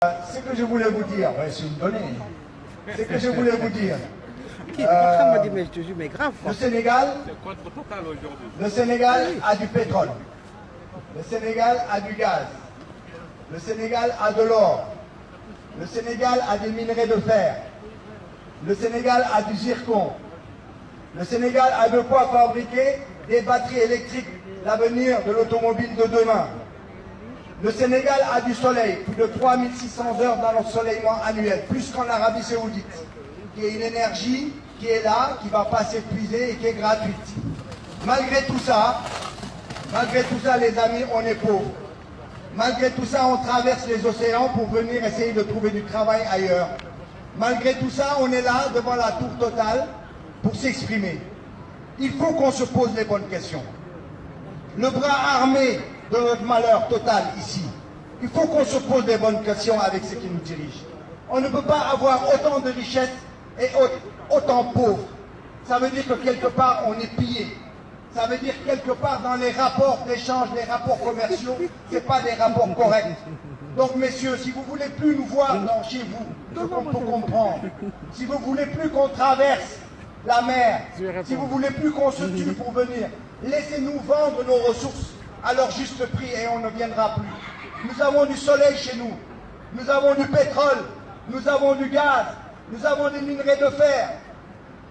Ce que je voulais vous dire, ouais, c'est une donnée. Ce que je voulais vous dire. Le Sénégal a du pétrole. Le Sénégal a du gaz. Le Sénégal a de l'or. Le Sénégal a des minerais de fer. Le Sénégal a du zircon. Le Sénégal a de quoi fabriquer des batteries électriques, l'avenir de l'automobile de demain. Le Sénégal a du soleil, plus de 3600 heures d'ensoleillement annuel, plus qu'en Arabie Saoudite, qui est une énergie qui est là, qui ne va pas s'épuiser et qui est gratuite. Malgré tout ça, les amis, on est pauvres. Malgré tout ça, on traverse les océans pour venir essayer de trouver du travail ailleurs. Malgré tout ça, on est là, devant la tour Total, pour s'exprimer. Il faut qu'on se pose les bonnes questions. Le bras armé de notre malheur total ici, il faut qu'on se pose les bonnes questions avec ceux qui nous dirigent. On ne peut pas avoir autant de richesses et autant pauvres. Ça veut dire que quelque part, on est pillé. Ça veut dire quelque part, dans les rapports d'échange, les rapports commerciaux, ce n'est pas des rapports corrects. Donc, messieurs, si vous ne voulez plus nous voir chez vous, ce qu'on peut comprendre, si vous ne voulez plus qu'on traverse la mer, si vous ne voulez plus qu'on se tue pour venir, laissez-nous vendre nos ressources à leur juste prix et on ne viendra plus. Nous avons du soleil chez nous, nous avons du pétrole, nous avons du gaz, nous avons des minerais de fer,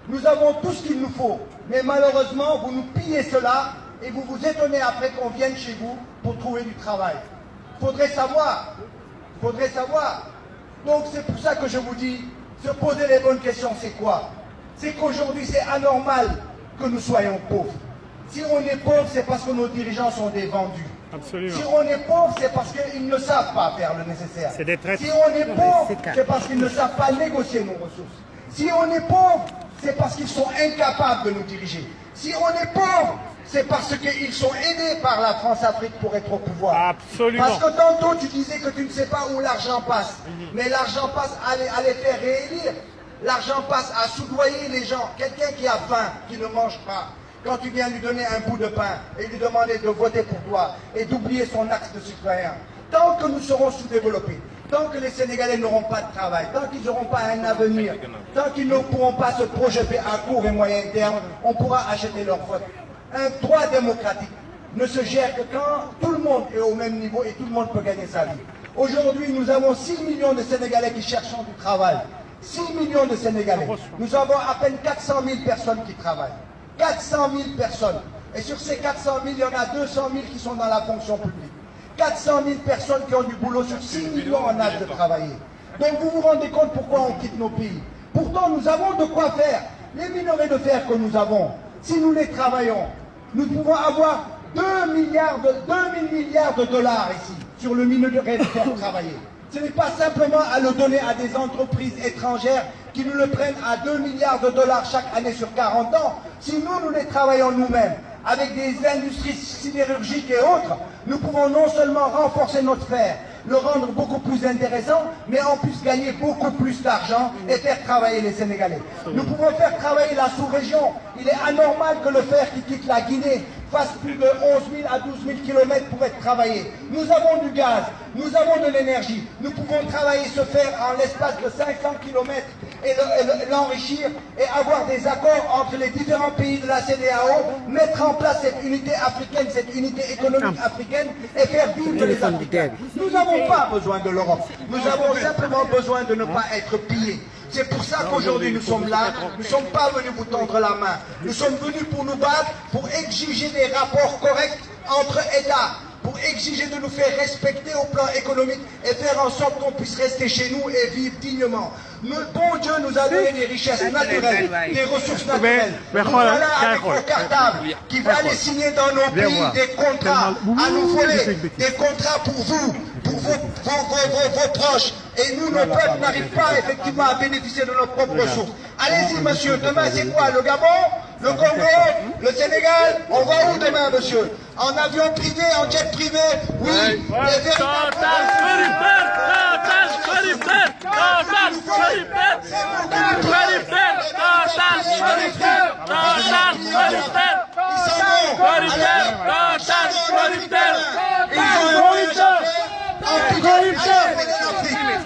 nous avons tout ce qu'il nous faut. Mais malheureusement, vous nous pillez cela et vous vous étonnez après qu'on vienne chez vous pour trouver du travail. Il faudrait savoir. Donc c'est pour ça que je vous dis, se poser les bonnes questions, c'est quoi? C'est qu'aujourd'hui c'est anormal que nous soyons pauvres. Si on est pauvre, c'est parce que nos dirigeants sont des vendus. Absolument. Si on est pauvre, c'est parce qu'ils ne savent pas faire le nécessaire. Si on est pauvre, c'est parce qu'ils ne savent pas négocier nos ressources. Si on est pauvre, c'est parce qu'ils sont incapables de nous diriger. Si on est pauvre, c'est parce qu'ils sont aidés par la France-Afrique pour être au pouvoir. Absolument. Parce que tantôt, tu disais que tu ne sais pas où l'argent passe. Mais l'argent passe à les faire réélire. L'argent passe à soudoyer les gens. Quelqu'un qui a faim, qui ne mange pas, quand tu viens lui donner un bout de pain et lui demander de voter pour toi et d'oublier son axe de citoyen, tant que nous serons sous-développés, tant que les Sénégalais n'auront pas de travail, tant qu'ils n'auront pas un avenir, tant qu'ils ne pourront pas se projeter à court et moyen terme, on pourra acheter leur vote. Un droit démocratique ne se gère que quand tout le monde est au même niveau et tout le monde peut gagner sa vie. Aujourd'hui, nous avons 6 millions de Sénégalais qui cherchent du travail. 6 millions de Sénégalais. Nous avons à peine 400 000 personnes qui travaillent. 400 000 personnes. Et sur ces 400 000, il y en a 200 000 qui sont dans la fonction publique. 400 000 personnes qui ont du boulot sur 6 millions en âge de travailler. Donc vous vous rendez compte pourquoi on quitte nos pays. Pourtant, nous avons de quoi faire. Les minerais de fer que nous avons, si nous les travaillons, nous pouvons avoir 2 000 milliards de dollars ici, sur le minerai de fer travaillé. Ce n'est pas simplement à le donner à des entreprises étrangères qui nous le prennent à 2 milliards de dollars chaque année sur 40 ans. Si nous les travaillons nous-mêmes, avec des industries sidérurgiques et autres, nous pouvons non seulement renforcer notre fer, le rendre beaucoup plus intéressant, mais en plus gagner beaucoup plus d'argent et faire travailler les Sénégalais. Nous pouvons faire travailler la sous-région. Il est anormal que le fer qui quitte la Guinée fasse plus de 11 000 à 12 000 km pour être travaillé. Nous avons du gaz, nous avons de l'énergie. Nous pouvons travailler ce fer en l'espace de 500 km et l'enrichir et avoir des accords entre les différents pays de la CEDEAO, mettre en place cette unité africaine, cette unité économique africaine et faire vivre les Africains. Nous n'avons pas besoin de l'Europe. Nous avons simplement besoin de ne pas être pillés. C'est pour ça qu'aujourd'hui nous sommes là, nous ne sommes pas venus vous tendre la main. Nous sommes venus pour nous battre, pour exiger des rapports corrects entre États, pour exiger de nous faire respecter au plan économique et faire en sorte qu'on puisse rester chez nous et vivre dignement. Le bon Dieu nous a donné des richesses naturelles, des ressources naturelles. Nous voilà avec nos cartables qui va aller signer dans nos pays des contrats à nous voler, des contrats pour vous, pour vos proches. Et nous, nos peuples n'arrivent pas effectivement à bénéficier de nos propres ressources. Allez-y, monsieur, demain c'est quoi? Le Gabon? Le Congo? Le Sénégal? On va où demain, monsieur? En avion privé, en jet privé? Oui. Les véritables... Ils ont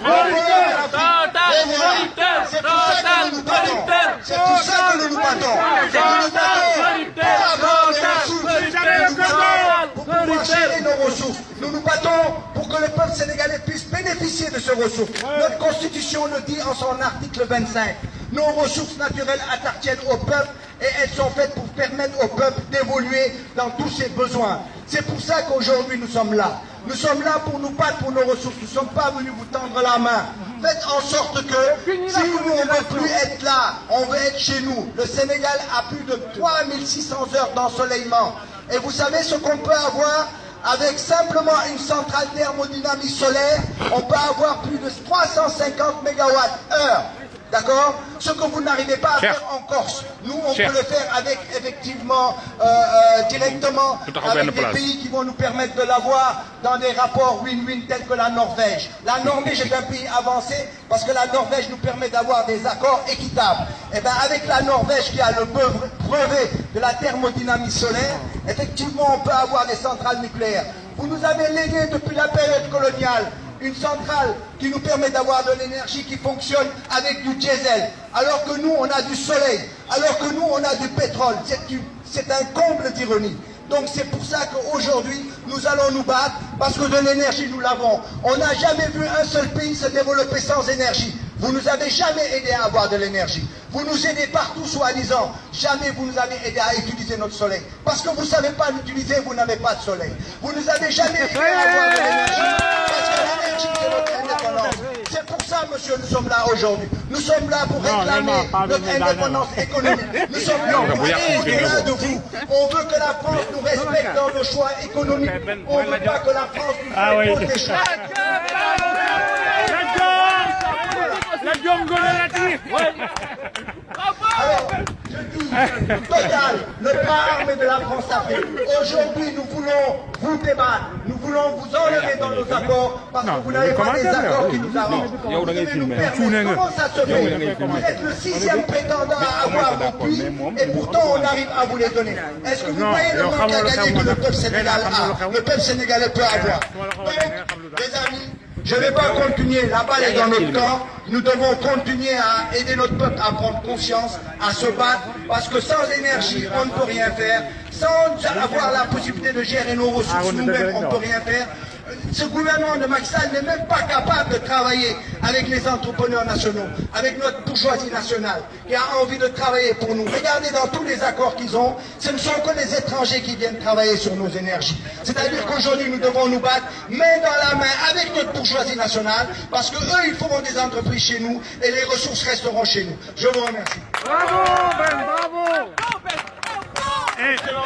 battons. Et nous nous battons pour avoir des ressources. Nous nous battons pour pouvoir gérer nos ressources. Nous nous battons pour que le peuple sénégalais puisse bénéficier de ces ressources. Notre constitution le dit en son article 25. Nos ressources naturelles appartiennent au peuple et elles sont faites pour permettre au peuple d'évoluer dans tous ses besoins. C'est pour ça qu'aujourd'hui nous sommes là. Nous sommes là pour nous battre pour nos ressources. Nous ne sommes pas venus vous tendre la main. Faites en sorte que si nous on ne veut plus être là, on veut être chez nous. Le Sénégal a plus de 3600 heures d'ensoleillement. Et vous savez ce qu'on peut avoir avec simplement une centrale thermodynamique solaire, on peut avoir plus de 350 MWh. D'accord? Ce que vous n'arrivez pas à faire en Corse. Nous, on peut le faire avec, effectivement, directement, avec des pays qui vont nous permettre de l'avoir dans des rapports win-win tels que la Norvège. La Norvège est un pays avancé parce que la Norvège nous permet d'avoir des accords équitables. Et bien, avec la Norvège qui a le brevet de la thermodynamie solaire, effectivement, on peut avoir des centrales nucléaires. Vous nous avez légué depuis la période coloniale une centrale qui nous permet d'avoir de l'énergie qui fonctionne avec du diesel, alors que nous, on a du soleil, alors que nous, on a du pétrole. C'est un comble d'ironie. Donc c'est pour ça qu'aujourd'hui, nous allons nous battre, parce que de l'énergie, nous l'avons. On n'a jamais vu un seul pays se développer sans énergie. Vous nous avez jamais aidé à avoir de l'énergie. Vous nous aidez partout, soi-disant. Jamais vous nous avez aidé à utiliser notre soleil. Parce que vous ne savez pas l'utiliser, vous n'avez pas de soleil. Vous nous avez jamais aidé à avoir de l'énergie. Parce que l'énergie, c'est notre indépendance. C'est pour ça, monsieur, nous sommes là aujourd'hui. Nous sommes là pour réclamer notre indépendance économique. Nous sommes là pour aller au-delà de vous. On veut que la France nous respecte dans nos choix économiques. On ne veut pas que la France nous impose des choix. Alors, je dis, Total, le bras armé de la France-Afrique. Aujourd'hui, nous voulons vous débattre, nous voulons vous enlever dans nos accords, parce que vous n'avez pas des accords qui nous arrangent. Vous devez nous permettre. Comment ça se fait? Vous êtes le 6e prétendant à avoir nos puits, et pourtant on arrive à vous les donner. Est-ce que vous voyez le manque à gagner que le peuple sénégalais a? Le peuple sénégalais peut avoir. Donc, les amis, je ne vais pas continuer, la balle est dans notre camp. Nous devons continuer à aider notre peuple à prendre confiance, à se battre, parce que sans énergie, on ne peut rien faire. Sans avoir la possibilité de gérer nos ressources nous-mêmes, on ne peut rien faire. Ce gouvernement de Macky Sall n'est même pas capable de travailler avec les entrepreneurs nationaux, avec notre bourgeoisie nationale, qui a envie de travailler pour nous. Regardez dans tous les accords qu'ils ont, ce ne sont que les étrangers qui viennent travailler sur nos énergies. C'est-à-dire qu'aujourd'hui, nous devons nous battre main dans la main avec notre bourgeoisie nationale, parce qu'eux, ils feront des entreprises chez nous et les ressources resteront chez nous. Je vous remercie. Bravo, Ben, bravo. Excellent.